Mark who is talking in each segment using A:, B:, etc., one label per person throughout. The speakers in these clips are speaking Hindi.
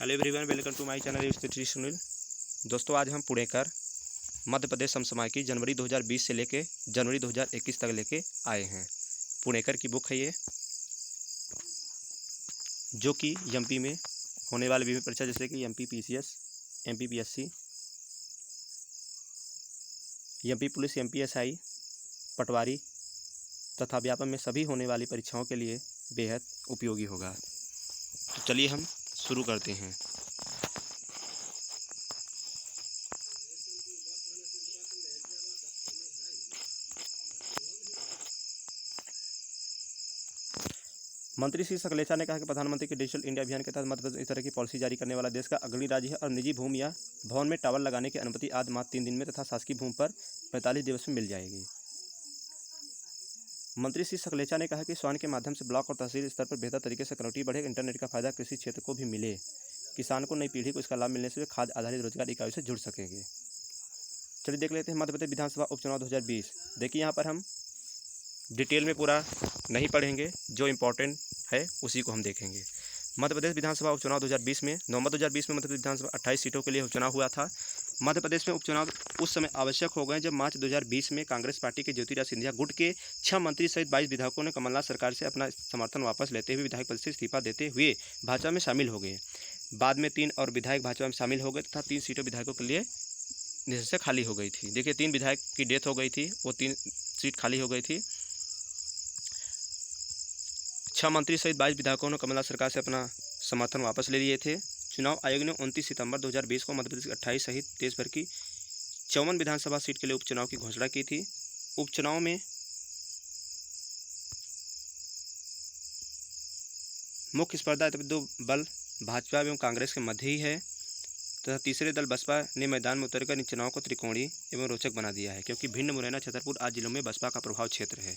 A: Hello everyone, welcome to my channel Shri Sunil. दोस्तों, आज हम पुणेकर मध्य प्रदेश समसामयिकी जनवरी 2020 से लेके जनवरी 2021 तक लेके आए हैं। पुणेकर की बुक है ये, जो कि एमपी में होने वाले विभिन्न परीक्षा जैसे कि MP PCS, MP PSC, MP police, MPSI, पटवारी तथा व्यापम में सभी होने वाली परीक्षाओं के लिए बेहद उपयोगी होगा। तो चलिए हम शुरू करते हैं। मंत्री श्री सकलेचा ने कहा कि प्रधानमंत्री के डिजिटल इंडिया अभियान के तहत मध्य प्रदेश इस तरह की पॉलिसी जारी करने वाला देश का अग्रणी राज्य है और निजी भूमि या भवन में टावर लगाने की अनुमति आज मात्र 3 दिन में तथा शासकीय भूमि पर 45 दिवस में मिल जाएगी। मंत्री श्री सकलेचा ने कहा कि स्वान के माध्यम से ब्लॉक और तहसील स्तर पर बेहतर तरीके से कनेक्टिविटी बढ़े, इंटरनेट का फायदा कृषि क्षेत्र को भी मिले, किसान को नई पीढ़ी को इसका लाभ मिलने से वे खाद्य आधारित रोजगार इकाइयों से जुड़ सकेंगे। चलिए देख लेते हैं मध्य प्रदेश विधानसभा उपचुनाव 2020। देखिए, यहाँ पर हम डिटेल में पूरा नहीं पढ़ेंगे, जो इम्पोर्टेंट है उसी को हम देखेंगे। मध्य प्रदेश विधानसभा उपचुनाव 2020 में नवंबर 2020 में मध्य प्रदेश विधानसभा 28 सीटों के लिए उपचुनाव हुआ था। मध्य प्रदेश में उपचुनाव उस समय आवश्यक हो गए जब मार्च 2020 में कांग्रेस पार्टी के ज्योतिराज सिंधिया गुट के 6 मंत्री सहित 22 विधायकों ने कमलनाथ सरकार से अपना समर्थन वापस लेते हुए विधायक पद से इस्तीफा देते हुए भाजपा में शामिल हो गए। बाद में 3 और विधायक भाजपा में शामिल हो गए तथा 3 सीटों विधायकों के लिए निश्चित से खाली हो गई थी। देखिए, 3 विधायक की डेथ हो गई थी, वो 3 सीट खाली हो गई थी। 6 मंत्री सहित 22 विधायकों ने कमलनाथ सरकार से अपना समर्थन वापस ले लिए थे। चुनाव आयोग ने 29 सितंबर 2020 को मध्य प्रदेश की 28 सहित देश भर की 54 विधानसभा सीट के लिए उपचुनाव की घोषणा की थी। उपचुनाव में मुख्य स्पर्धा दो बल भाजपा एवं कांग्रेस के मध्य ही है तथा तीसरे दल बसपा ने मैदान में उतरकर इन चुनाव को त्रिकोणीय एवं रोचक बना दिया है, क्योंकि भिंड, मुरैना, छतरपुर आदि जिलों में बसपा का प्रभाव क्षेत्र है।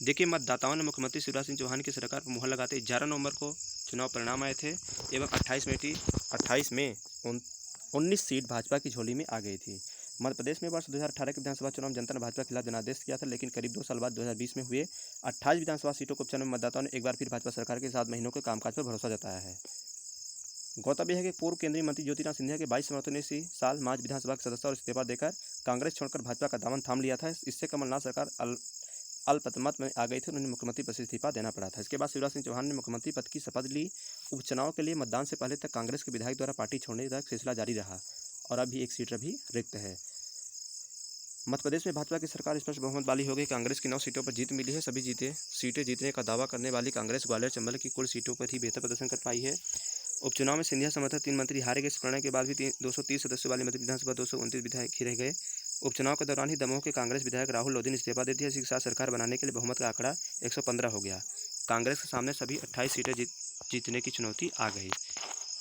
A: देखिए, मतदाताओं ने मुख्यमंत्री शिवराज सिंह चौहान की सरकार पर मुहर लगाते 11 नवंबर को चुनाव परिणाम आए थे एवं 28 में 19 सीट भाजपा की झोली में आ गई थी। मध्य प्रदेश में वर्ष 2018 के विधानसभा चुनाव जनता ने भाजपा के खिलाफ जनादेश किया था, लेकिन करीब 2 साल बाद 2020 में हुए 28 विधानसभा सीटों के उपचुनाव में मतदाताओं ने एक बार फिर भाजपा सरकार के 7 महीनों के कामकाज पर भरोसा जताया है। गौरतलब है कि पूर्व केंद्रीय मंत्री ज्योतिराज सिंधिया के 22 समर्थकों ने इसी साल मार्च विधानसभा के सदस्य और इस्तीफा देकर कांग्रेस छोड़कर भाजपा का दामन थाम लिया था। इससे कमलनाथ सरकार अल्पमत में आ गई थी, उन्हें मुख्यमंत्री पद से इस्तीफा देना पड़ा था। इसके बाद शिवराज सिंह चौहान ने मुख्यमंत्री पद की शपथ ली। उपचुनाव के लिए मतदान से पहले तक कांग्रेस के विधायक द्वारा पार्टी छोड़ने तक सिलसिला जारी रहा और अभी एक सीट अभी रिक्त है। मध्य प्रदेश में भाजपा की सरकार स्पष्ट बहुमत वाली हो गई। कांग्रेस की 9 सीटों पर जीत मिली है। सभी सीटें जीतने का दावा करने वाली कांग्रेस ग्वालियर, चंबल की कुल सीटों पर ही बेहतर प्रदर्शन कर पाई है। उपचुनाव में सिंधिया समर्थक 3 मंत्री हारे गए। इस परिणाम के बाद भी 230 सदस्यों वाली मध्य विधानसभा 229 विधायक ही रह गए। उपचुनाव के दौरान ही दमोह के कांग्रेस विधायक राहुल लोधी ने इस्तीफा दे दिया। इसी के साथ सरकार बनाने के लिए बहुमत का आंकड़ा 115 हो गया। कांग्रेस के सामने सभी 28 सीटें जीतने की चुनौती आ गई।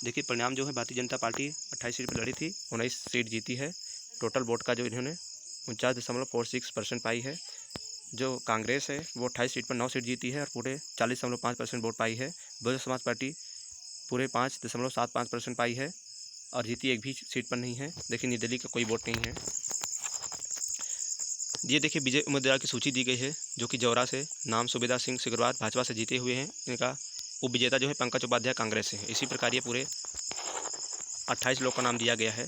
A: देखिए, परिणाम जो है, भारतीय जनता पार्टी 28 सीट पर लड़ी थी, 19 सीट जीती है। टोटल वोट का जो इन्होंने 49.46% पाई है। जो कांग्रेस है वो 28 सीट पर 9 सीट जीती है और पूरे 40.5% वोट पाई है। बहुजन समाज पार्टी पूरे 5.75% पाई है और जीती एक भी सीट पर नहीं है। देखिए, निर्दलीय का कोई वोट नहीं है। ये देखिए, विजय उम्मीदवार की सूची दी गई है, जो कि जौरा से नाम सुबेदार सिंह सिग्रवार भाजपा से जीते हुए हैं। इनका उपविजेता जो है पंकज उपाध्याय कांग्रेस से है। इसी प्रकार ये पूरे 28 लोग का नाम दिया गया है,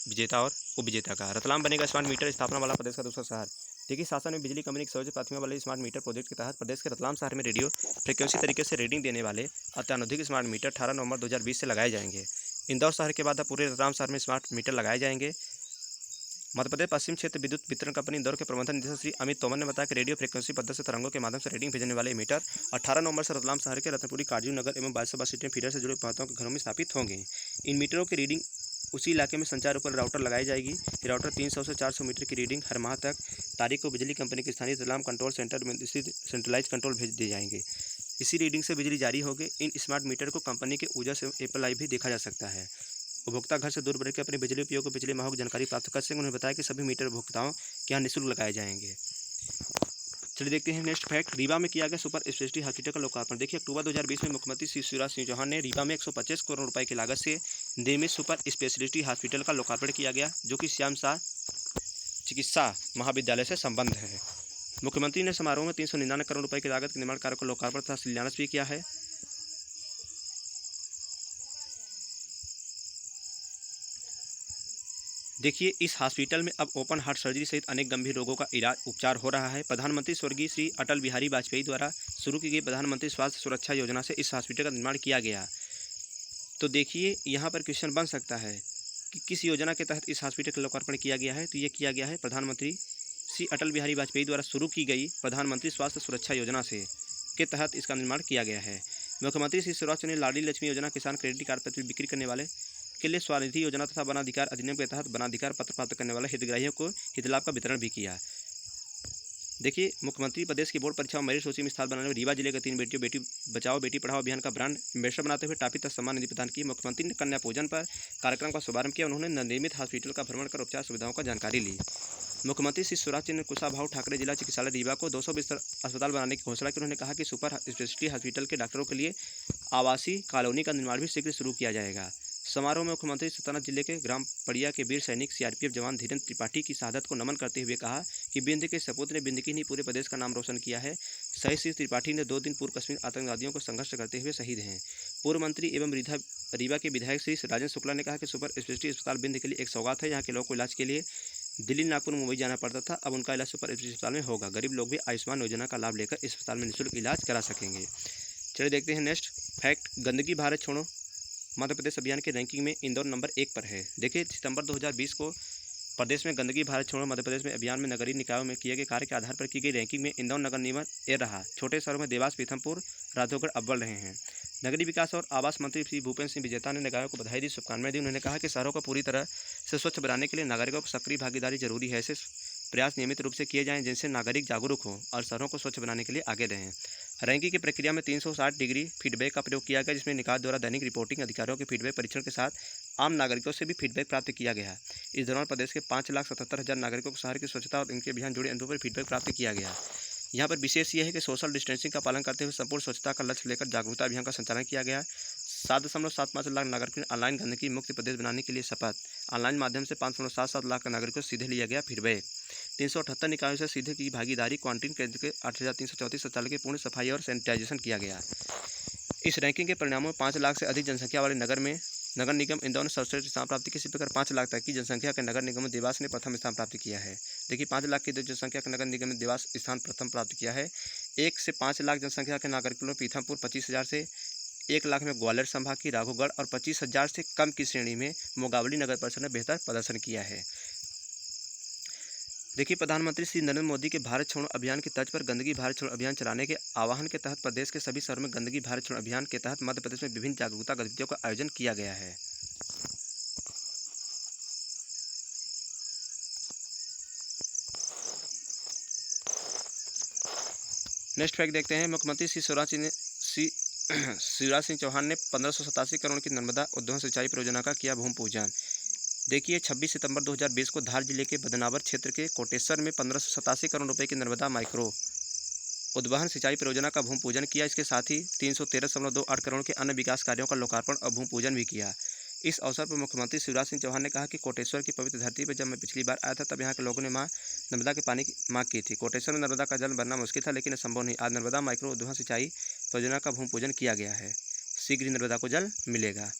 A: विजेता और उपविजेता का। रतलाम बनेगा स्मार्ट मीटर स्थापना वाला प्रदेश का दूसरा शहर। देखिए, शासन में बिजली कंपनी की सर्वोच्च प्राथमिकता वाले स्मार्ट मीटर प्रोजेक्ट के तहत प्रदेश के रतलाम शहर में रेडियो फ्रिक्वेंसी तरीके से रीडिंग देने वाले अत्याधुनिक स्मार्ट मीटर 18 नवंबर 2020 से लगाए जाएंगे। इंदौर शहर के बाद अब पूरे रतलाम शहर में स्मार्ट मीटर लगाए जाएंगे। मध्य प्रदेश पश्चिम क्षेत्र विद्युत वितरण कंपनी इंदौर के प्रबंधन निदेशक श्री अमित तोमर ने बताया कि रेडियो फ्रिक्वेंसी पद्धति से तरंगों के माध्यम से रीडिंग भेजने वाले मीटर 18 नवंबर से रतलाम शहर के रत्नपुरी, काजू नगर एवं 22 सीटें फीडर से जुड़े उपभोक्ताओं के घरों में स्थापित होंगे। इन मीटरों की रीडिंग उसी इलाके में संचार ऊपर राउटर लगाई जाएगी। ये राउटर 300 से 400 मीटर की रीडिंग हर माह तक तारीख को बिजली कंपनी के स्थानीय रतलाम कंट्रोल सेंटर में स्थित सेंट्रलाइज कंट्रोल भेज दिए जाएंगे। इसी रीडिंग से बिजली जारी होगी। इन स्मार्ट मीटर को कंपनी के ऊर्जा से एप्पल आई भी देखा जा सकता है। उपभोक्ता घर से दूर बैठ कर अपने बिजली उपयोग को पिछले माह की जानकारी प्राप्त कर सकेंगे। उन्होंने बताया कि सभी मीटर उपभोक्ताओं के यहाँ निःशुल्क लगाए जाएंगे। चलिए देखते हैं नेक्स्ट फैक्ट। रीवा में किया गया सुपर स्पेशलिटी हॉस्पिटल का लोकार्पण। देखिए, अक्टूबर 2020 में मुख्यमंत्री श्री शिवराज सिंह चौहान ने रीवा में 125 करोड़ रुपए की लागत से निर्मित सुपर स्पेशलिटी हॉस्पिटल का लोकार्पण किया गया, जो कि श्याम शाह चिकित्सा महाविद्यालय से संबंध है। मुख्यमंत्री ने समारोह में 399 करोड़ रुपए की लागत के निर्माण कार्य को लोकार्पण तथा शिलान्यास भी किया है। देखिए, इस हॉस्पिटल में अब ओपन हार्ट सर्जरी सहित अनेक गंभीर रोगों का इलाज उपचार हो रहा है। प्रधानमंत्री स्वर्गीय श्री अटल बिहारी वाजपेयी द्वारा शुरू की गई प्रधानमंत्री स्वास्थ्य सुरक्षा योजना से इस हॉस्पिटल का निर्माण किया गया। तो देखिए, यहाँ पर क्वेश्चन बन सकता है कि किस योजना के तहत इस हॉस्पिटल का लोकार्पण किया गया है। तो ये किया गया है प्रधानमंत्री श्री अटल बिहारी वाजपेयी द्वारा शुरू की गई प्रधानमंत्री स्वास्थ्य सुरक्षा योजना से के तहत इसका निर्माण किया गया है। मुख्यमंत्री श्री शिवराज चौहान ने लाडली लक्ष्मी योजना, किसान क्रेडिट कार्ड पर बिक्री करने वाले के लिए स्वनिधि योजना तथा वनाधिकार अधिनियम के तहत वनाधिकार पत्र प्राप्त करने वाले हितग्राहियों को हितलाभ का वितरण भी किया। देखिए, मुख्यमंत्री प्रदेश की बोर्ड परीक्षा में मेरिट सूची में स्थान बनाने में रीवा जिले के 3 बेटियों बेटी बचाओ बेटी पढ़ाओ अभियान का ब्रांड एम्बेसडर बनाते हुए टापी तक सम्मान निधि प्रदान की। मुख्यमंत्री ने कन्या पूजन पर कार्यक्रम का शुभारंभ किया। उन्होंने नवनिर्मित हॉस्पिटल का भ्रमण कर उपचार सुविधाओं का जानकारी ली। मुख्यमंत्री श्री शिवराज ने कुशाभाऊ ठाकरे जिला चिकित्सालय रीवा को 200 बिस्तर अस्पताल बनाने की घोषणा की। उन्होंने कहा कि सुपर स्पेशलिटी हॉस्पिटल के डॉक्टरों के लिए आवासीय कॉलोनी का निर्माण भी शीघ्र शुरू किया जाएगा। समारोह में मुख्यमंत्री सतना जिले के ग्राम पड़िया के वीर सैनिक सीआरपीएफ जवान धीरेन्द्र त्रिपाठी की शहादत को नमन करते हुए कहा कि बिंद के सपूत ने बिंद की नहीं पूरे प्रदेश का नाम रोशन किया है। शहीद श्री त्रिपाठी ने 2 दिन पूर्व कश्मीर आतंकवादियों को संघर्ष करते हुए शहीद हैं। पूर्व मंत्री एवं रीवा के विधायक श्री राजेंद्र शुक्ला ने कहा कि सुपर स्पेशलिटी अस्पताल बिंद के लिए एक सौगात है। यहाँ के लोगों को इलाज के लिए दिल्ली, नागपुर, मुंबई जाना पड़ता था, अब उनका इलाज सुपर स्पेशलिटी अस्पताल में होगा। गरीब लोग भी आयुष्मान योजना का लाभ लेकर इस अस्पताल में निःशुल्क इलाज करा सकेंगे। चलिए देखते हैं नेक्स्ट फैक्ट। गंदगी भारत छोड़ो मध्य प्रदेश अभियान के रैंकिंग में इंदौर नंबर 1 पर है। देखिए, सितंबर 2020 को प्रदेश में गंदगी भारत छोड़ो मध्य प्रदेश में अभियान में नगरीय निकायों में किए गए कार्य के आधार पर की गई रैंकिंग में इंदौर नगर निगम ए रहा। छोटे शहरों में देवास, पीथमपुर, राधौगढ़ अव्वल रहे हैं। नगरीय विकास और आवास मंत्री श्री भूपेंद्र सिंह विजेता ने निकायों को बधाई दी, शुभकामनाएं दी। उन्होंने कहा कि शहरों को पूरी तरह से स्वच्छ बनाने के लिए नागरिकों की सक्रिय भागीदारी जरूरी है। ऐसे प्रयास नियमित रूप से किए जाएं जिनसे नागरिक जागरूक हों और शहरों को स्वच्छ बनाने के लिए आगे रहें। रैंकिंग की प्रक्रिया में 360 डिग्री फीडबैक का प्रयोग किया गया, जिसमें निकाय द्वारा दैनिक रिपोर्टिंग, अधिकारियों के फीडबैक परीक्षण के साथ आम नागरिकों से भी फीडबैक प्राप्त किया गया। इस दौरान प्रदेश के 5,77,000 नागरिकों को शहर की स्वच्छता और इनके अभियान जुड़े अनुभव पर फीडबैक प्राप्त किया गया। यहाँ पर विशेष यह है कि सोशल डिस्टेंसिंग का पालन करते हुए संपूर्ण स्वच्छता का लक्ष्य लेकर जागरूकता अभियान का संचालन किया गया। 7.75 लाख नागरिकों ने ऑनलाइन गंदगी मुक्त प्रदेश बनाने के लिए शपथ। ऑनलाइन माध्यम से 5.77 लाख नागरिकों से सीधे लिया गया फीडबैक। 378 निकायों से सीधे की भागीदारी। क्वारंटीन केंद्र के 8,334 शौचालय की पूर्ण सफाई और सैनिटाइजेशन किया गया। इस रैंकिंग के परिणामों में 5 लाख से अधिक जनसंख्या वाले नगर निगम इंदौर ने सर्वश्रेष्ठ स्थान प्राप्त किया। इसी प्रकार 5 लाख तक की जनसंख्या के नगर निगम देवास ने प्रथम स्थान प्राप्त किया है। देखिए, 5 लाख की जनसंख्या के नगर निगम में देवास स्थान प्रथम प्राप्त किया है। 1 से 5 लाख जनसंख्या के नागरिकों में पीथमपुर 25,000 से 1 लाख में ग्वालियर संभाग की राघोगढ़ और 25,000 से कम की श्रेणी में मोगावली नगर परिषद ने बेहतर प्रदर्शन किया है। देखिए, प्रधानमंत्री श्री नरेंद्र मोदी के भारत छोड़ो अभियान की तर्ज पर गंदगी भारत छोड़ो अभियान चलाने के आह्वान के तहत प्रदेश के सभी शहरों में गंदगी भारत छोड़ो अभियान के तहत मध्य प्रदेश में विभिन्न जागरूकता गतिविधियों का आयोजन किया गया है। नेक्स्ट फैक्ट देखते हैं। मुख्यमंत्री श्री शिवराज सिंह चौहान ने 1587 करोड़ की नर्मदा उद्वहन सिंचाई परियोजना का किया भूमि पूजन। देखिए, 26 सितंबर 2020 को धार जिले के बदनावर क्षेत्र के कोटेश्वर में 1587 करोड़ रुपए की नर्मदा माइक्रो उद्वहन सिंचाई परियोजना का भूमि पूजन किया। इसके साथ ही 313.28 करोड़ के अन्य विकास कार्यों का लोकार्पण और भूमि पूजन भी किया। इस अवसर पर मुख्यमंत्री शिवराज सिंह चौहान ने कहा कि कोटेश्वर की पवित्र धरती पर जब मैं पिछली बार आया था तब यहाँ के लोगों ने मां नर्मदा के पानी की मांग की थी। कोटेश्वर में नर्मदा का जल भरना मुश्किल था, लेकिन संभव नहीं। आज नर्मदा माइक्रो उद्वहन सिंचाई परियोजना का भूमि पूजन किया गया है। शीघ्र ही नर्मदा को जल मिलेगा।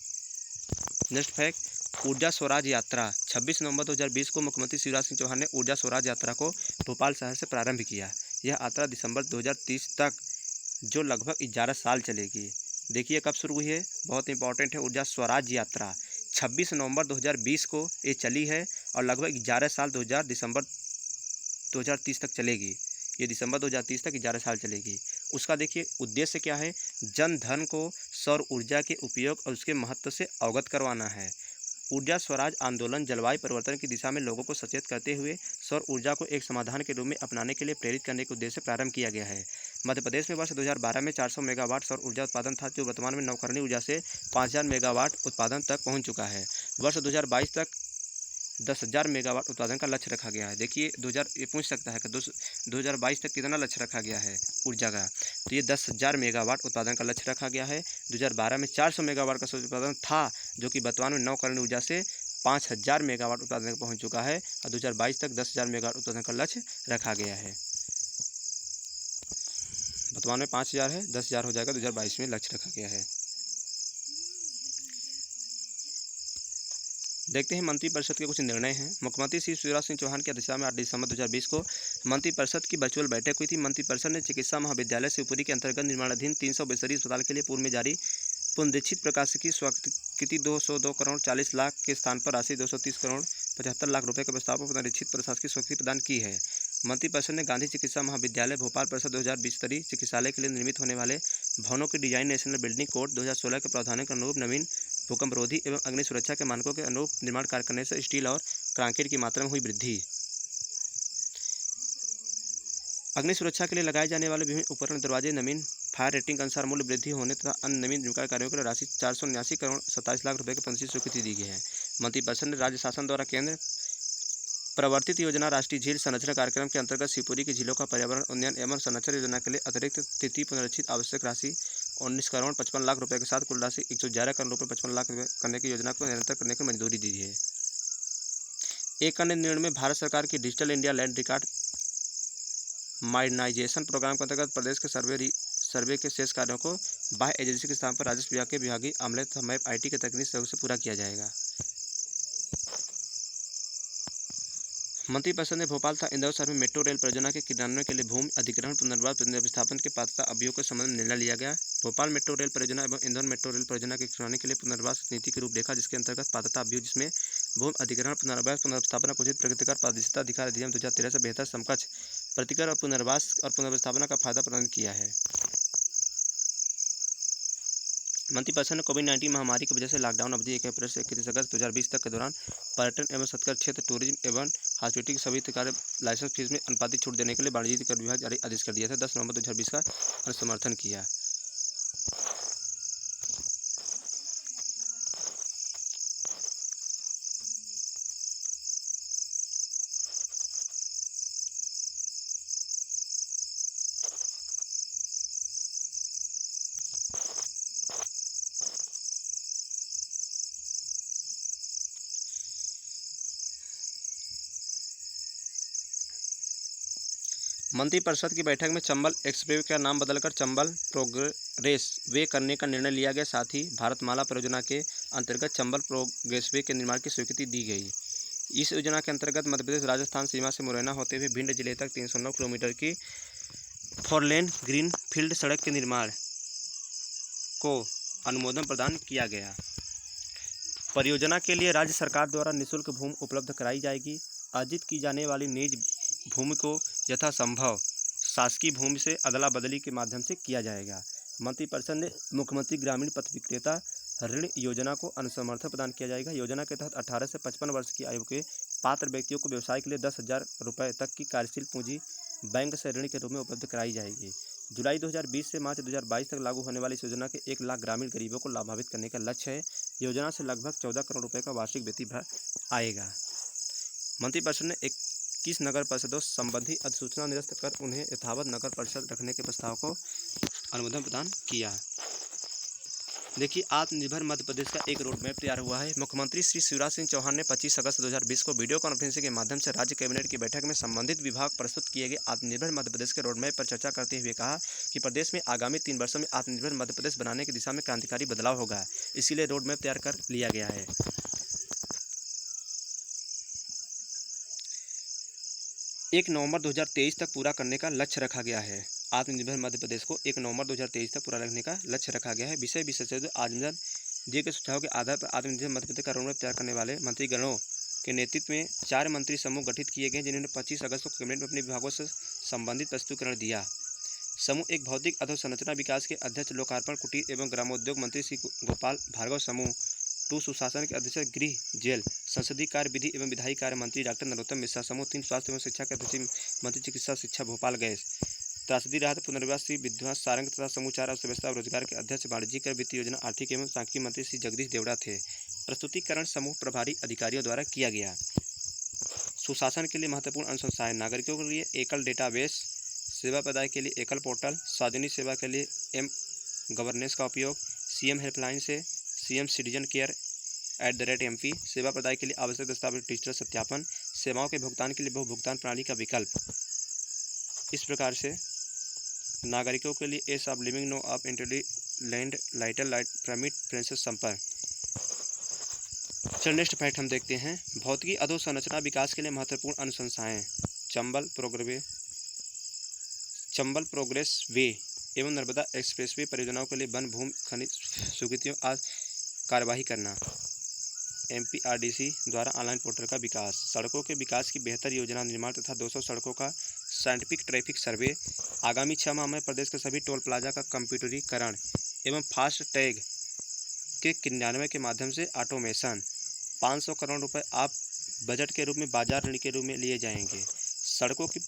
A: नेक्स्ट फैक्ट, ऊर्जा स्वराज यात्रा। 26 नवंबर 2020 को मुख्यमंत्री शिवराज सिंह चौहान ने ऊर्जा स्वराज यात्रा को भोपाल शहर से प्रारंभ किया। यह यात्रा दिसंबर 2030 तक जो लगभग 11 साल चलेगी। देखिए, कब शुरू हुई है, बहुत इंपॉर्टेंट है। ऊर्जा स्वराज यात्रा 26 नवंबर 2020 को ये चली है और लगभग 11 साल दिसंबर 2030 तक चलेगी। ये दिसंबर 2030 तक 11 साल चलेगी। उसका देखिए उद्देश्य क्या है, जन धन को सौर ऊर्जा के उपयोग और उसके महत्व से अवगत करवाना है। ऊर्जा स्वराज आंदोलन जलवायु परिवर्तन की दिशा में लोगों को सचेत करते हुए सौर ऊर्जा को एक समाधान के रूप में अपनाने के लिए प्रेरित करने के उद्देश्य से प्रारंभ किया गया है। मध्य प्रदेश में वर्ष 2012 में 400 मेगावाट सौर ऊर्जा उत्पादन था, जो वर्तमान में नवकरणीय ऊर्जा से 5,000 मेगावाट उत्पादन तक पहुँच चुका है। वर्ष 2022 तक 10,000 मेगावाट उत्पादन का लक्ष्य रखा गया है। देखिए, ये पूछ सकता है कि 2022 तक कितना लक्ष्य रखा गया है ऊर्जा का, तो ये 10,000 मेगावाट उत्पादन का लक्ष्य रखा गया है। 2012 में 400 मेगावाट का उत्पादन था, जो कि वर्तमान में नवकरणीय ऊर्जा से 5,000 मेगावाट उत्पादन पहुंच चुका है और 2022 तक 10,000 मेगावाट उत्पादन का लक्ष्य रखा गया है। वर्तमान में 5,000 है, 10,000 हो जाएगा, 2022 में लक्ष्य रखा गया है। देखते हैं मंत्रिपरिषद के कुछ निर्णय हैं। मुख्यमंत्री श्री शिवराज सिंह चौहान की अध्यक्षता में 8 दिसंबर 2020 को मंत्रिपरिषद की वर्चुअल बैठक हुई थी। मंत्रिपरिषद ने चिकित्सा महाविद्यालय शिवपुरी के अंतर्गत निर्माणाधीन 300 बिस्तरी अस्पताल के लिए पूर्व में जारी पुनरीक्षित प्रकाशिकी स्वीकृति 202 करोड़ 40 लाख के स्थान पर राशि 230 करोड़ 75 लाख रुपए के प्रस्ताव को पुनरीक्षित प्रशासकीय स्वीकृति प्रदान की है। मंत्रिपरिषद ने गांधी चिकित्सा महाविद्यालय भोपाल परिसर 2020 स्तरीय चिकित्सालय के लिए निर्मित होने वाले भवनों की डिजाइन नेशनल बिल्डिंग कोड 2016 के प्रावधानों के अनुरूप नवीन भूकंप रोधी एवं अग्नि सुरक्षा के मानकों के अनुरूप निर्माण कार्य करने से स्टील और कंक्रीट की मात्रा में हुई वृद्धि। अग्नि सुरक्षा के लिए लगाए जाने वाले विभिन्न उपकरण दरवाजे नवीन फायर रेटिंग के अनुसार मूल्य वृद्धि होने तथा अन्य नवीन निर्माण कार्यों के लिए राशि 479 करोड़ 27 लाख रुपए की पंजीकृत स्वीकृति दी गई है। मंत्रिपरिषद ने राज्य शासन द्वारा केंद्र प्रवर्तित योजना राष्ट्रीय झील संरक्षण कार्यक्रम के अंतर्गत शिवपुरी की झीलों का पर्यावरण उन्नयन एवं संरक्षण योजना के लिए अतिरिक्त तृतीय पुनरीक्षित आवश्यक राशि 19 करोड़ 55 लाख रुपए के साथ कुल राशि 111 करोड़ रुपए 55 लाख रुपए करने की योजना को निरंतर करने की मंजूरी दी है। एक अन्य निर्णय में भारत सरकार की digital India land record modernization program के अंतर्गत प्रदेश के सर्वे के शेष कार्यों को बाह्य एजेंसी के स्थान पर राजस्व विभाग के विभागीय अमले तथा मैप IT के तकनीकी सहयोग से पूरा किया जाएगा। मंत्रिपरिषद ने भोपाल तथा इंदौर शहर में मेट्रो रेल परियोजना के क्रियान्वयन के लिए भूमि अधिग्रहण पुनर्वास पुनर्विस्थापन के पात्रता अभियोग के संबंध में निर्णय लिया गया। भोपाल मेट्रो रेल परियोजना एवं इंदौर मेट्रो रेल परियोजना के क्रियान्वयन के लिए पुनर्वास नीति की रूपरेखा जिसके अंतर्गत पात्रता अभियोग जिसमें भूमि अधिग्रहण पुनर्वास पुनर्विस्थापना उचित प्रगतिकर पारदर्शिता अधिकार अधिनियम 2013 से बेहतर समकक्ष प्रतिकर और पुनर्वास और पुनर्विस्थापना का फायदा प्रदान किया है। मंत्रिपरिषद ने कोविड-19 महामारी की वजह से लॉकडाउन अवधि 1 अप्रैल से 31 अगस्त 2020 तक के दौरान पर्यटन एवं सत्कार क्षेत्र टूरिज्म एवं हॉस्पिटलिटी के सभी प्रकार लाइसेंस फीस में अनुपातिक छूट देने के लिए वाणिज्य कर विभाग जारी आदेश कर दिया था। 10 नवंबर 2020 का अनुसमर्थन किया। मंत्रिपरिषद की बैठक में चंबल एक्सप्रेस का नाम बदलकर चंबल प्रोग्रेस वे करने का निर्णय लिया गया। साथ ही भारतमाला परियोजना के अंतर्गत चंबल प्रोग्रेस वे के निर्माण की स्वीकृति दी गई। इस योजना के अंतर्गत मध्य प्रदेश राजस्थान सीमा से मुरैना होते हुए भिंड जिले तक 309 किलोमीटर की 4 लेन ग्रीन फील्ड सड़क के निर्माण को अनुमोदन प्रदान किया गया। परियोजना के लिए राज्य सरकार द्वारा निःशुल्क भूमि उपलब्ध कराई जाएगी। अर्जित की जाने वाली निज भूमि को यथासंभव शासकीय भूमि से अदला बदली के माध्यम से किया जाएगा। मंत्रिपरिषद ने मुख्यमंत्री ग्रामीण पथ विक्रेता ऋण योजना को अनुसमर्थन प्रदान किया जाएगा। योजना के तहत 18 से 55 वर्ष की आयु के पात्र व्यक्तियों को व्यवसाय के लिए 10,000 रुपये तक की कार्यशील पूंजी बैंक से ऋण के रूप में उपलब्ध कराई जाएगी। जुलाई 2020 से मार्च 2022 तक लागू होने वाली इस योजना के 1 लाख ग्रामीण गरीबों को लाभान्वित करने का लक्ष्य है। योजना से लगभग 14 करोड़ रुपये का वार्षिक व्यक्ति आएगा। मंत्रिपरिषद ने 21 नगर परिषदों संबंधी अधिसूचना निरस्त कर उन्हें यथावत नगर परिषद रखने के प्रस्ताव को अनुमोदन प्रदान किया। देखिए, आत्मनिर्भर मध्य प्रदेश का एक रोड मैप तैयार हुआ है। मुख्यमंत्री श्री शिवराज सिंह चौहान ने 25 अगस्त 2020 को वीडियो कॉन्फ्रेंसिंग के माध्यम से राज्य कैबिनेट की बैठक में संबंधित विभाग प्रस्तुत किए गए आत्मनिर्भर मध्य प्रदेश के रोड मैप पर चर्चा करते हुए कहा कि प्रदेश में आगामी 3 वर्षों में आत्मनिर्भर मध्य प्रदेश बनाने की दिशा में क्रांतिकारी बदलाव होगा। इसीलिए रोड मैप तैयार कर लिया गया है। 1 नवंबर 2023 तक पूरा करने का लक्ष्य रखा गया है। आत्मनिर्भर मध्य प्रदेश को 1 नवंबर 2023 तक पूरा रखने का लक्ष्य रखा गया है। विषय विशेषज्ञ आजमगढ़ दिए गए सुझाव के आधार पर आत्मनिर्भर मध्य प्रदेश का रोड मैप तैयार करने वाले मंत्रीगणों के नेतृत्व में 4 मंत्री समूह गठित किए गए, जिन्होंने 25 अगस्त को कैबिनेट में अपने विभागों से संबंधित प्रस्तुतिकरण दिया। समूह 1 भौतिक अधोसंरचना विकास के अध्यक्ष लोकार्पण कुटीर एवं ग्रामोद्योग मंत्री श्री गोपाल भार्गव। समूह 2 सुशासन के अध्यक्ष गृह जेल संसदीय कार्य विधि एवं विधायी कार्य मंत्री डॉक्टर नरोत्तम मिश्रा। समूह 3 स्वास्थ्य एवं शिक्षा के अध्यक्ष मंत्री चिकित्सा शिक्षा भोपाल गैस त्रासदी राहत पुनर्वास श्री विद्वास सारंग तथा समूह 4 अर्थव्यवस्था और रोजगार के अध्यक्ष वाणिज्यिक वित्त योजना आर्थिक एवं सांख्यिकी मंत्री श्री जगदीश देवड़ा थे। प्रस्तुतिकरण समूह प्रभारी अधिकारियों द्वारा किया गया। सुशासन के लिए महत्वपूर्ण अनुशंसाएं: नागरिकों के लिए एकल डेटाबेस, सेवा प्रदाय के लिए एकल पोर्टल, सार्वजनिक सेवा के लिए गवर्नेंस का उपयोग, सीएम हेल्पलाइन से सीएम सिटीजन केयर @MP, सेवा प्रदाय के लिए आवश्यक दस्तावेज डिजिटल सत्यापन, सेवाओं के भुगतान के लिए बहु भुगतान प्रणाली का विकल्प। इस प्रकार से नागरिकों के लिए ease of living no of इंटेली land lighter light permit process संपर्क। चलिए नेक्स्ट फैक्ट हम देखते हैं। भौतिकी अधोसंरचना विकास के लिए महत्वपूर्ण अनुशंसाएं। चंबल प्रोग्रेस वे एवं नर्मदा एक्सप्रेसवे परियोजनाओं के लिए वन भूमि खनिज स्वीकृतियों आज कार्यवाही करना। एमपीआरडीसी द्वारा ऑनलाइन पोर्टल का विकास। सड़कों के विकास की बेहतर योजना निर्माण तथा 200 सड़कों का साइंटिफिक ट्रैफिक सर्वे। आगामी 6 माह में प्रदेश के सभी टोल प्लाजा का कंप्यूटरीकरण एवं फास्ट टैग के क्रियान्वयन के माध्यम से ऑटोमेशन। 500 करोड़ रुपए आप बजट के रूप में बाजार ऋण के रूप में लिए जाएंगे। सड़कों की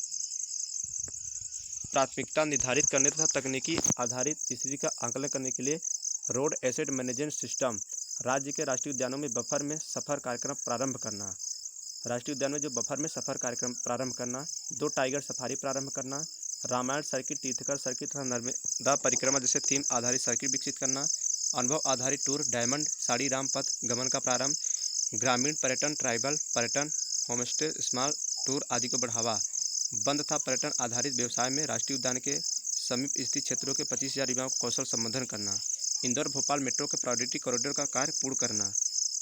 A: प्राथमिकता निर्धारित करने तथा तकनीकी आधारित स्थिति का आकलन करने के लिए रोड एसेट मैनेजमेंट सिस्टम। राज्य के राष्ट्रीय उद्यानों में बफर में सफर कार्यक्रम प्रारंभ करना। राष्ट्रीय उद्यान में जो बफर में सफर कार्यक्रम प्रारंभ करना। 2 टाइगर सफारी प्रारंभ करना। रामायण सर्किट, तीर्थकर सर्किट तथा नर्मदा परिक्रमा जैसे थीम आधारित सर्किट विकसित करना। अनुभव आधारित टूर, डायमंड साड़ी राम पथ गमन का प्रारंभ। ग्रामीण पर्यटन, ट्राइबल पर्यटन, होमस्टे, स्मॉल टूर आदि को बढ़ावा। वन तथा पर्यटन आधारित व्यवसाय में राष्ट्रीय उद्यान के समीप स्थित क्षेत्रों के 25,000 युवाओं को कौशल संवर्धन करना। इंदौर भोपाल मेट्रो के प्रायोरिटी कॉरिडोर का कार्य पूर्ण करना।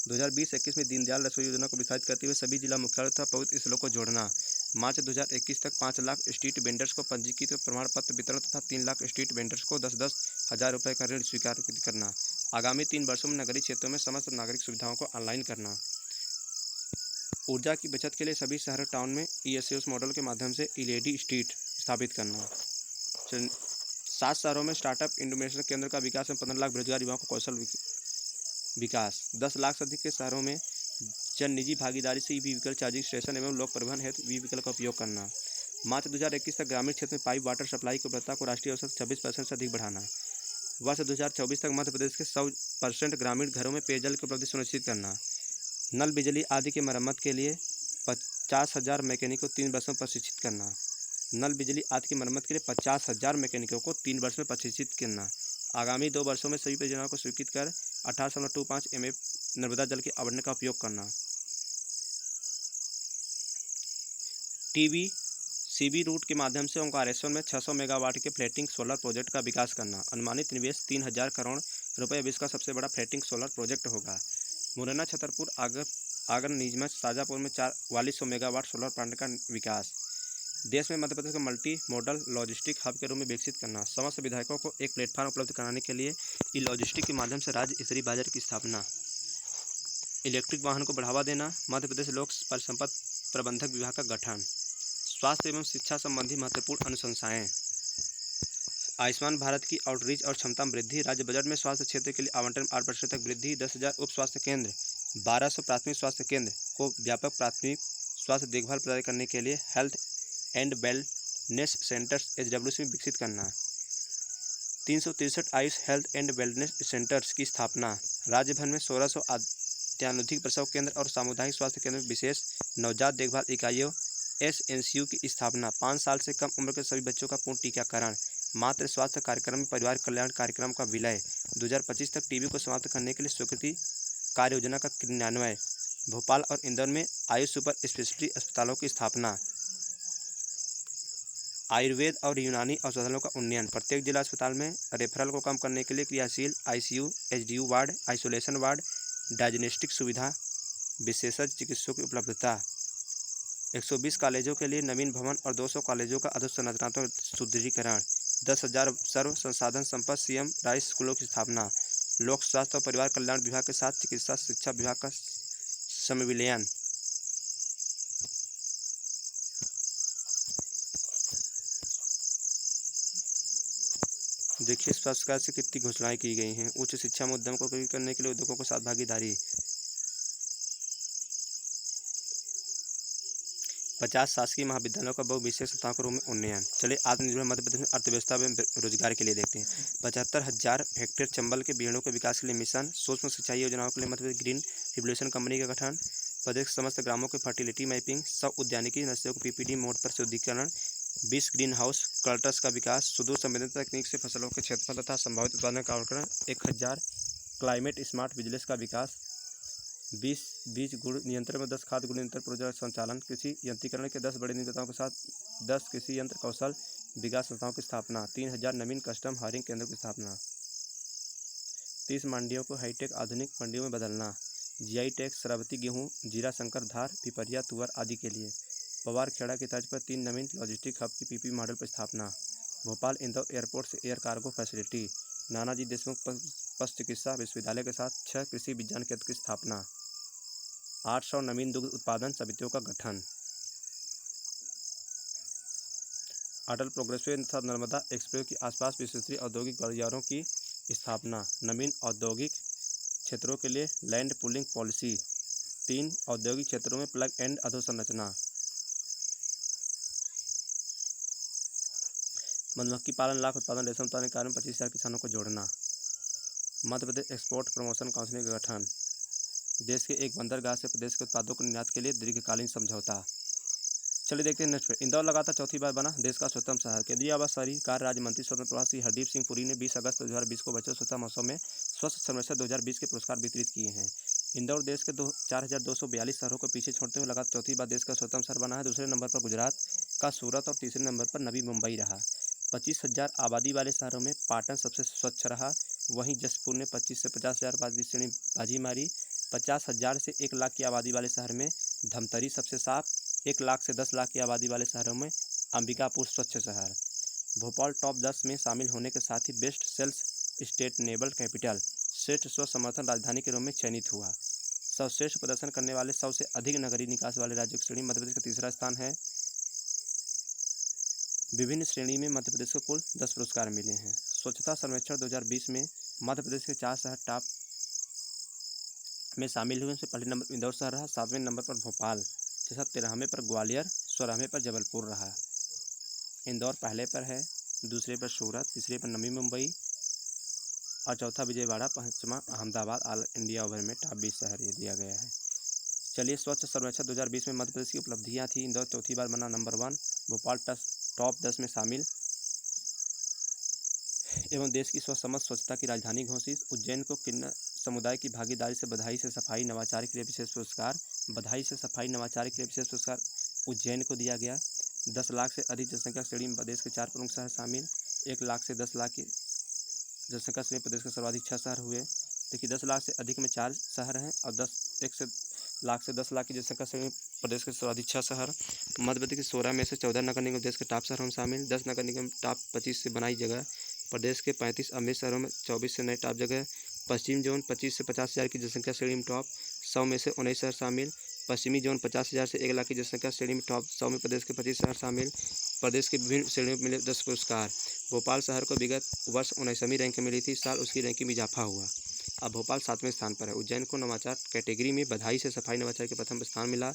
A: 2020-21 में दीनदयाल रसोई योजना को विस्तारित करते हुए सभी जिला मुख्यालय तथा पवित्र स्थलों को जोड़ना। मार्च 2021 तक 5 लाख स्ट्रीट वेंडर्स को पंजीकृत प्रमाण पत्र वितरण तथा 3 लाख स्ट्रीट वेंडर्स को 10-10 हज़ार रुपये का ऋण स्वीकार करना। आगामी 3 वर्षों में नगरीय क्षेत्रों में समस्त नागरिक सुविधाओं को ऑनलाइन करना। ऊर्जा की बचत के लिए सभी शहर टाउन में ESOS मॉडल के माध्यम से LED स्ट्रीट स्थापित करना। 7 शहरों में स्टार्टअप इंक्यूबेशन केंद्र का विकास में 15 लाख बेरोजगार युवाओं को कौशल विकास। 10 लाख से अधिक के शहरों में जन निजी भागीदारी से EV व्हीकल चार्जिंग स्टेशन एवं लोक परिवहन हेतु EV व्हीकल का उपयोग करना। मार्च 2021 तक ग्रामीण क्षेत्र में पाइप वाटर सप्लाई की उपलब्धता को राष्ट्रीय औसत 26% से अधिक बढ़ाना। वर्ष 2024 तक मध्य प्रदेश के 100% ग्रामीण घरों में पेयजल की उपलब्धि सुनिश्चित करना। नल बिजली आदि की मरम्मत के लिए 50,000 मैकेनिकों को 3 वर्षों में प्रशिक्षित करना। नल बिजली आदि की मरम्मत के लिए 50,000 मैकेनिकों को 3 वर्ष में प्रशिक्षित करना। आगामी 2 वर्षों में सभी परियोजनाओं को स्वीकृत कर 18.25 MF नर्मदा जल के आवंटन का उपयोग करना। TBCB रूट के माध्यम से ओंकारेश्वर में 600 मेगावाट के फ्लोटिंग सोलर प्रोजेक्ट का विकास करना। अनुमानित निवेश 3,000 करोड़ रुपये विश्व का सबसे बड़ा फ्लोटिंग सोलर प्रोजेक्ट होगा। मुरैना, छतरपुर, आगर, नीमच, शाजापुर में 4400 मेगावाट सोलर प्लांट का विकास। देश में मध्य प्रदेश को मल्टी मॉडल लॉजिस्टिक हब के रूप में विकसित करना। समस्त विधायकों को एक प्लेटफॉर्म उपलब्ध कराने के लिए ई-लॉजिस्टिक के माध्यम से राज्य स्तरीय बाजार की स्थापना। इलेक्ट्रिक वाहन को बढ़ावा देना। मध्य प्रदेश लोक परिसंपत्ति प्रबंधक विभाग का गठन। स्वास्थ्य एवं शिक्षा संबंधी महत्वपूर्ण अनुशंसाएं। आयुष्मान भारत की आउटरीच और क्षमता वृद्धि। राज्य बजट में स्वास्थ्य क्षेत्र के लिए आवंटन 8% तक वृद्धि। 10,000 उप स्वास्थ्य केंद्र, 1200 प्राथमिक स्वास्थ्य केंद्र को व्यापक प्राथमिक स्वास्थ्य देखभाल प्रदान करने के लिए health and wellness centres HWC में विकसित करना। 363 Ayush health and wellness centres की स्थापना। राज्य भर में 1600 अत्याधुनिक प्रसव केंद्र और सामुदायिक स्वास्थ्य केंद्र में विशेष नवजात देखभाल इकाइयों SNCU की स्थापना। 5 साल से कम उम्र के सभी बच्चों का पूर्ण टीकाकरण। मातृ स्वास्थ्य कार्यक्रम में परिवार कल्याण कार्यक्रम का विलय। 2025 तक TB को समाप्त करने के लिए स्वीकृति कार्य योजना का क्रियान्वयन। भोपाल और इंदौर में आयुष सुपर स्पेशलिटी अस्पतालों की स्थापना। आयुर्वेद और यूनानी औषधालयों का उन्नयन। प्रत्येक जिला अस्पताल में रेफरल को कम करने के लिए क्रियाशील ICU, HDU ward, isolation ward, diagnostic सुविधा, विशेषज्ञ चिकित्सकों की उपलब्धता। 120 कॉलेजों के लिए नवीन भवन और 200 कॉलेजों का अधोसंरचनात्मक सुदृढ़ीकरण। 10,000 सर्व संसाधन संपन्न CM राइस स्कूलों की स्थापना। लोक स्वास्थ्य और परिवार कल्याण विभाग के साथ चिकित्सा शिक्षा विभाग का समन्वयन। देखिए इस प्रकार से कितनी घोषणाएं की गई हैं। उच्च शिक्षा में उद्यम को करने के लिए उद्योगों के साथ भागीदारी। 50 शासकीय महाविद्यालयों का बहुविषयक संस्थाओं के रूप में उन्नयन। चलिए आत्मनिर्भर मध्य प्रदेश में अर्थव्यवस्था में रोजगार के लिए देखते हैं। 75,000 हेक्टेयर चंबल के बीड़ों के विकास के लिए मिशन। सूक्ष्म सिंचाई योजनाओं के लिए Madhya Pradesh green revolution company का गठन। प्रदेश के समस्त ग्रामों के फर्टिलिटी मैपिंग। 100 उद्यानिकी नस्लों को PPD मोड पर शुद्धिकरण। 20 ग्रीन हाउस क्लस्टर्स का विकास। सुदूर संवेदनशील तकनीक से फसलों के क्षेत्रफल तथा संभावित उत्पादन का आकलन। 1000 क्लाइमेट स्मार्ट बिजनेस का विकास। 20 बीज गुण नियंत्रण में 10 खाद्य गुण नियंत्रण प्रोजेक्ट संचालन। कृषि यंत्रीकरण के 10 बड़े निर्माताओं के साथ 10 कृषि यंत्र कौशल विकास संस्थाओं की स्थापना। 3000 नवीन कस्टम हायरिंग केंद्रों की स्थापना। 30 मंडियों को हाईटेक आधुनिक मंडियों में बदलना। जीआई टैक्स शराबती गेहूँ, जीरा शंकर, धार, पिपरिया, तुअर आदि के लिए। पवार खेड़ा की तर्ज पर 3 नवीन लॉजिस्टिक हब की पीपी मॉडल पर स्थापना। भोपाल इंदौर एयरपोर्ट से air cargo facility. Nanaji Deshmukh पशु चिकित्सा विश्वविद्यालय के साथ 6 कृषि विज्ञान केंद्र की स्थापना। 800 नवीन दुग्ध उत्पादन समितियों का गठन। अटल प्रोग्रेस वे तथा नर्मदा एक्सप्रेस के आसपास विस्तृत औद्योगिक गलियारों की स्थापना। नवीन औद्योगिक क्षेत्रों के लिए लैंड पूलिंग पॉलिसी। 3 औद्योगिक क्षेत्रों में प्लग एंड अधोसंरचना। मधुमक्खी पालन लाख उत्पादन रेशम उत्पादन के कार्य में 25,000 किसानों को जोड़ना। Madhya Pradesh export promotion council का गठन। देश के एक बंदरगाह से प्रदेश के उत्पादों के निर्यात के लिए दीर्घकालीन समझौता। चलिए देखते हैं नेक्स्ट पे। इंदौर लगातार चौथी बार बना देश का स्वतंत्र शहर। केंद्रीय आवास शहरी कार्य राज्य मंत्री स्वतंत्र प्रभार श्री हरदीप सिंह पुरी ने 20 अगस्त 2020 को बच्चों स्वच्छता महोत्सव में स्वच्छ सर्वेक्षण 2020 के पुरस्कार वितरित किए हैं। इंदौर देश के 4,242 शहरों को पीछे छोड़ते हुए लगातार चौथी बार देश का स्वतंत्र शहर बना है। दूसरे नंबर पर गुजरात का सूरत और तीसरे नंबर पर नवी मुंबई रहा। 25,000 आबादी वाले शहरों में पाटन सबसे स्वच्छ रहा। वहीं जसपुर ने 25 से 50,000 श्रेणी बाजी मारी। 50,000 से 1 लाख की आबादी वाले शहर में धमतरी सबसे साफ। 1 लाख से 10 लाख की आबादी वाले शहरों में अंबिकापुर स्वच्छ शहर। भोपाल टॉप 10 में शामिल होने के साथ ही बेस्ट सेल्स स्टेटनेबल कैपिटल श्रेष्ठ स्व समर्थन राजधानी के रूप में चयनित हुआ। सर्वश्रेष्ठ प्रदर्शन करने वाले 100 से अधिक नगरीय निकास वाले राज्यों की श्रेणी मध्य प्रदेश का तीसरा स्थान है। विभिन्न श्रेणी में मध्य प्रदेश को कुल 10 पुरस्कार मिले हैं। स्वच्छता सर्वेक्षण 2020 में मध्य प्रदेश के 4 शहर टॉप में शामिल हुए। उनसे पहले नंबर पर इंदौर शहर रहा, 7वें नंबर पर भोपाल, 13वें पर ग्वालियर, 16वें पर जबलपुर रहा। इंदौर पहले पर है, दूसरे पर सूरत, तीसरे पर नवी मुंबई और चौथा विजयवाड़ा, 5वां अहमदाबाद। ऑल इंडिया ओवर में टॉप 20 शहर ये दिया गया है। चलिए स्वच्छ सर्वेक्षण 2020 में मध्य प्रदेश की उपलब्धियां थी। इंदौर चौथी बार बना नंबर 1। भोपाल टॉप 10 में शामिल एवं देश की स्वच्छता की राजधानी घोषित। उज्जैन को किन्नर समुदाय की भागीदारी से बधाई से सफाई नवाचार के लिए विशेष पुरस्कार। बधाई से सफाई नवाचार के लिए विशेष पुरस्कार उज्जैन को दिया गया। 10 लाख से अधिक जनसंख्या श्रेणी में प्रदेश के 4 प्रमुख शहर शामिल। 1 लाख से 10 लाख की जनसंख्या श्रेणी प्रदेश के सर्वाधिक 6 शहर हुए। देखिए 10 लाख से अधिक में 4 शहर हैं और 1 लाख से 10 लाख की जनसंख्या श्रेणी प्रदेश के सर्वाधिक 6 शहर। मध्य प्रदेश के 16 में से 14 नगर निगम देश के टॉप शहरों में शामिल। 10 नगर निगम टॉप 25 से बनाई जगह। प्रदेश के 35 अमृत शहरों में 24 से नए टॉप जगह। पश्चिम जोन 25 से 50,000 की जनसंख्या श्रेणी में टॉप 100 में से 19 शहर शामिल। पश्चिमी जोन 50,000 से 1 लाख की जनसंख्या श्रेणी में टॉप 100 में प्रदेश के 25 शहर शामिल। प्रदेश के विभिन्न श्रेणियों में मिले 10 पुरस्कार। भोपाल शहर को विगत वर्ष 19वीं रैंक मिली थी। साल उसकी रैंकिंग में इजाफा हुआ। अब भोपाल 7वें स्थान पर है। उज्जैन को नवाचार कैटेगरी में बधाई से सफाई नवाचार के प्रथम स्थान मिला।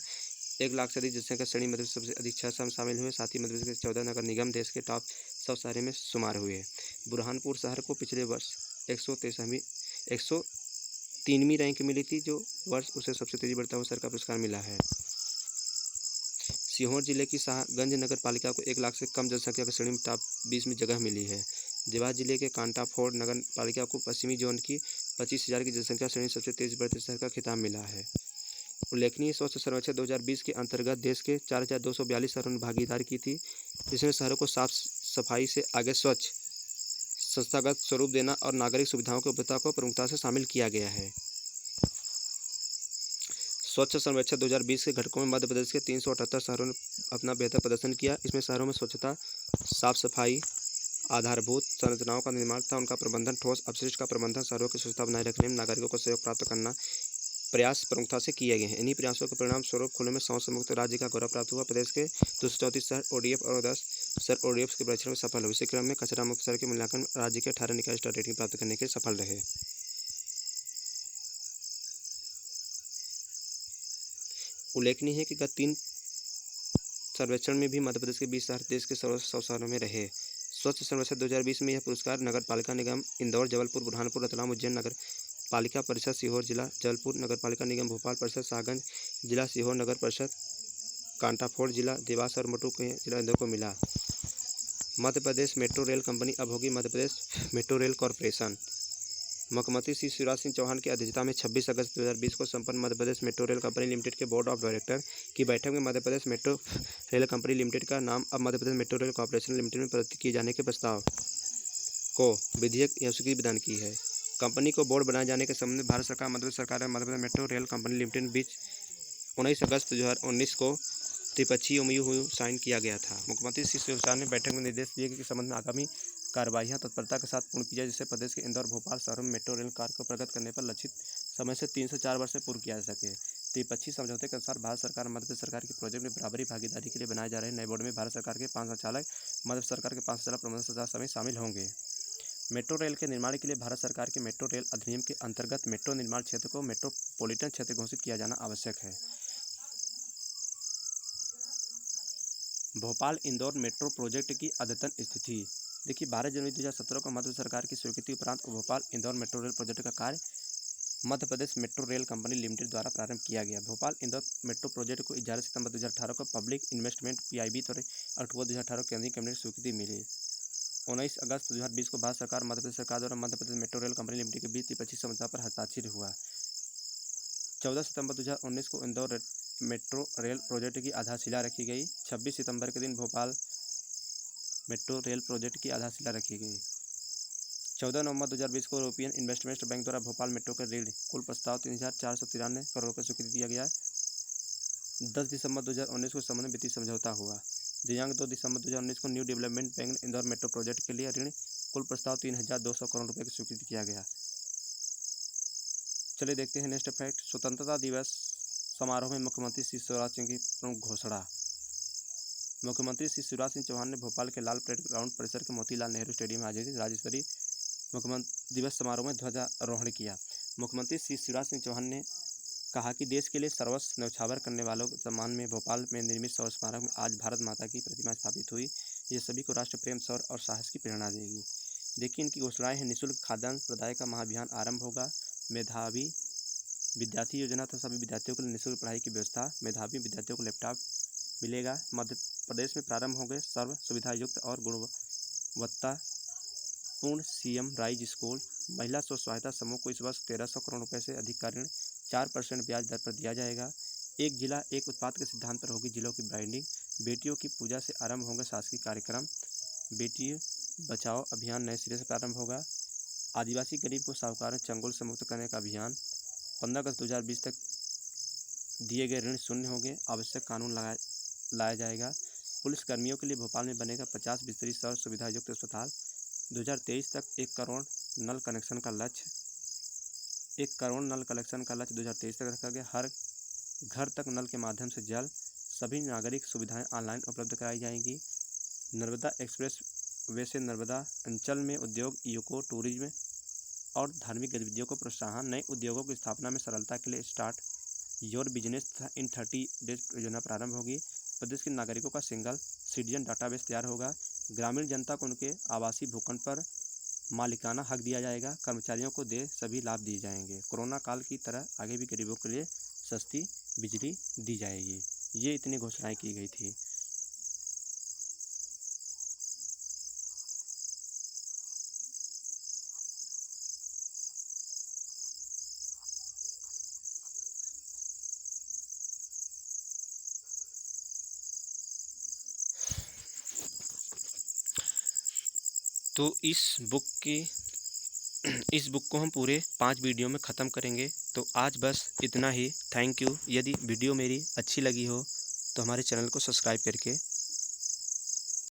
A: 1 लाख से अधिक जनसंख्या श्रेणी मध्य सबसे अधिक 6 शहर शामिल हुए। साथ ही मध्य प्रदेश के 14 नगर निगम देश के टॉप 100 शहरों में शुमार हुए। बुरहानपुर शहर को पिछले वर्ष 103वीं रैंक मिली थी, जो वर्ष उसे सबसे तेजी बढ़ता हुआ शहर का पुरस्कार मिला है। सीहोर जिले की शाहगंज नगर पालिका को 1 लाख से कम जनसंख्या की श्रेणी में टॉप 20 में जगह मिली है। देवास जिले के कांटाफोड़ नगर पालिका को पश्चिमी जोन की 25,000 की जनसंख्या श्रेणी सबसे तेज बढ़ते शहर का खिताब मिला है। उल्लेखनीय स्वच्छ सर्वेक्षण 2020 के अंतर्गत देश के 4,242 शहरों ने भागीदारी की थी, जिसमें शहरों को साफ सफाई से आगे स्वच्छ संस्थागत स्वरूप देना और नागरिक सुविधाओं की उपलब्धता को प्रमुखता से शामिल किया गया है। स्वच्छ सर्वेक्षण 2020 के घटकों में मध्य प्रदेश के 378 शहरों ने अपना बेहतर प्रदर्शन किया। इसमें शहरों में स्वच्छता, साफ सफाई, आधारभूत संरचनाओं का निर्माण तथा उनका प्रबंधन, ठोस अपशिष्ट का प्रबंधन, शहरों की स्वच्छता बनाए रखने में नागरिकों को सहयोग प्राप्त करना प्रयास प्रमुखता से किए गए हैं। इन्हीं प्रयासों के परिणाम स्वरूप खुले में शौच से मुक्त राज्य का गौरव प्राप्त हुआ। प्रदेश के 234 शहर ODF और 10 शहर ODF के परीक्षण में सफल हुए। इसी क्रम में कचरा मुक्त शहर के मूल्यांकन राज्य के 18 निकाय स्टार रेटिंग प्राप्त करने के सफल रहे। उल्लेखनीय है कि गत 3 सर्वेक्षण में भी मध्य प्रदेश के 20 शहर देश के 100 शहरों में रहे। स्वच्छ सर्वेक्षण 2020 में यह पुरस्कार नगर पालिका निगम इंदौर, जबलपुर, बुरहानपुर, रतलाम, उज्जैन नगर पालिका परिषद सीहोर जिला, जबलपुर नगर पालिका निगम भोपाल परिषद, शाहगंज जिला, सीहोर नगर परिषद, कांटाफोड़ जिला, देवास और मटू के जिला इंदौर को मिला। Madhya Pradesh metro rail company अब होगी Madhya Pradesh metro rail corporation. मुख्यमंत्री श्री शिवराज सिंह चौहान की अध्यक्षता में 26 अगस्त 2020 को संपन्न Madhya Pradesh metro rail company limited के बोर्ड ऑफ डायरेक्टर की बैठक में Madhya Pradesh metro rail company limited का नाम अब Madhya Pradesh metro rail corporation limited में परिवर्तित किए जाने के प्रस्ताव को विधेयक या स्वीकृति प्रदान की है। कंपनी को बोर्ड बनाए जाने के संबंध में भारत सरकार, मध्य प्रदेश सरकार और Madhya Pradesh metro rail company limited के बीच 19 अगस्त 2019 को त्रिपक्षीय एमओयू साइन किया गया था। मुख्यमंत्री श्री शिवराज सिंह ने बैठक में निर्देश दिए कि इस संबंध में आगामी कार्यवाहियां तत्परता के साथ पूर्ण की जाए, जिससे प्रदेश के इंदौर भोपाल शहरों में मेट्रो रेल कार्य को प्रगत करने पर लक्षित समय से 3 से 4 वर्ष में पूर्ण किया जा सके। त्रिपक्षीय समझौते के अनुसार भारत सरकार और मध्य प्रदेश सरकार के प्रोजेक्ट में बराबरी भागीदारी के लिए बनाए जा रहे नए बोर्ड में भारत सरकार के 5 संचालक, मध्य प्रदेश सरकार के 5 संचालक, प्रबंधन संचालक समेत शामिल होंगे। मेट्रो रेल के निर्माण के लिए भारत सरकार के मेट्रो रेल अधिनियम के अंतर्गत मेट्रो निर्माण क्षेत्र को मेट्रोपॉलिटन क्षेत्र घोषित किया जाना आवश्यक है। भोपाल इंदौर मेट्रो प्रोजेक्ट की अद्यतन स्थिति देखिए, 12 जनवरी 2017 को मध्य सरकार की स्वीकृति उपरांत Bhopal Indore metro rail project का कार्य Madhya Pradesh metro rail company limited द्वारा प्रारंभ किया गया। भोपाल इंदौर मेट्रो प्रोजेक्ट को 11 सितंबर 2018 को पब्लिक इन्वेस्टमेंट PIB द्वारा अक्टूबर 2018 को केंद्रीय कैबिनेट स्वीकृति मिली। 19 अगस्त 2020 को भारत सरकार मध्य प्रदेश सरकार द्वारा Madhya Pradesh metro rail company limited के बीच त्रिपक्षीय समझौता पर हस्ताक्षर हुआ। 14 सितंबर 2019 को इंदौर मेट्रो रेल प्रोजेक्ट की आधारशिला रखी गई। 26 सितंबर के दिन भोपाल मेट्रो रेल प्रोजेक्ट की आधारशिला रखी गई। 14 नवंबर 2020 को यूरोपियन इन्वेस्टमेंट बैंक द्वारा भोपाल मेट्रो के ऋण कुल प्रस्ताव 3,493 करोड़ रुपये स्वीकृति दिया गया। 10 दिसंबर 2019 को संबंधित वित्तीय समझौता हुआ। दिनांक 2 दिसंबर 2019 को न्यू डेवलपमेंट बैंक ने इंदौर मेट्रो प्रोजेक्ट के लिए ऋण कुल प्रस्ताव 3,200 करोड़ रुपये की स्वीकृति किया गया। चलिए देखते हैं नेक्स्ट फैक्ट। स्वतंत्रता दिवस समारोह में मुख्यमंत्री श्री शिवराज सिंह की प्रमुख घोषणा। मुख्यमंत्री श्री शिवराज सिंह चौहान ने भोपाल के लाल परेड ग्राउंड परिसर के मोतीलाल नेहरू स्टेडियम में आयोजित राज्य स्तरीय मुख्यमंत्री दिवस समारोह में ध्वजारोहण किया। मुख्यमंत्री श्री शिवराज सिंह चौहान ने कहा कि देश के लिए सर्वस्व न्यौछावर करने वालों के सम्मान में भोपाल में निर्मित शौर्य स्मारक में आज भारत माता की प्रतिमा स्थापित हुई। ये सभी को राष्ट्र प्रेम, शौर्य और साहस की प्रेरणा देगी। देखिए इनकी घोषणाएं हैं। निःशुल्क खाद्यान्न प्रदाय का महाअभियान आरंभ होगा। मेधावी विद्यार्थी योजना तथा सभी विद्यार्थियों के लिए निःशुल्क पढ़ाई की व्यवस्था। मेधावी विद्यार्थियों को लैपटॉप मिलेगा। मध्य प्रदेश में प्रारंभ होंगे सर्व सुविधा युक्त और गुणवत्तापूर्ण CM राइज स्कूल। महिला स्व सहायता समूह को इस वर्ष 1300 करोड़ रुपये से अधिक का ऋण 4% ब्याज दर पर दिया जाएगा। एक जिला एक उत्पाद के सिद्धांत पर होगी जिलों की ब्रांडिंग। बेटियों की पूजा से आरंभ होंगे शासकीय कार्यक्रम। बेटी बचाओ अभियान नए सिरे से प्रारंभ होगा। आदिवासी गरीब को साहूकारों चंगुल से मुक्त करने का अभियान। 15 अगस्त 2020 तक दिए गए ऋण शून्य होंगे। आवश्यक कानून लाया जाएगा। पुलिस कर्मियों के लिए भोपाल में बनेगा 50 बिस्तरी सर्व सुविधा युक्त अस्पताल। 2023 तक 1 करोड़ नल कनेक्शन का लक्ष्य। 1 करोड़ नल कनेक्शन का लक्ष्य 2023 तक रखा गया। हर घर तक नल के माध्यम से जल। सभी नागरिक सुविधाएं ऑनलाइन उपलब्ध कराई जाएंगी। नर्मदा एक्सप्रेस वे से नर्मदा अंचल में उद्योग, इको टूरिज्म और धार्मिक गतिविधियों को प्रोत्साहन। नए उद्योगों की स्थापना में सरलता के लिए start your business in 30 days योजना प्रारंभ होगी। प्रदेश के नागरिकों का सिंगल सिटीजन डाटाबेस तैयार होगा। ग्रामीण जनता को उनके आवासीय भूखंड पर मालिकाना हक दिया जाएगा। कर्मचारियों को सभी लाभ दिए जाएंगे। कोरोना काल की तरह आगे भी गरीबों के लिए सस्ती बिजली दी जाएगी। ये इतनी घोषणाएं की गई थी। तो इस बुक को हम पूरे 5 वीडियो में ख़त्म करेंगे। तो आज बस इतना ही। Thank you. यदि वीडियो मेरी अच्छी लगी हो तो हमारे चैनल को सब्सक्राइब करके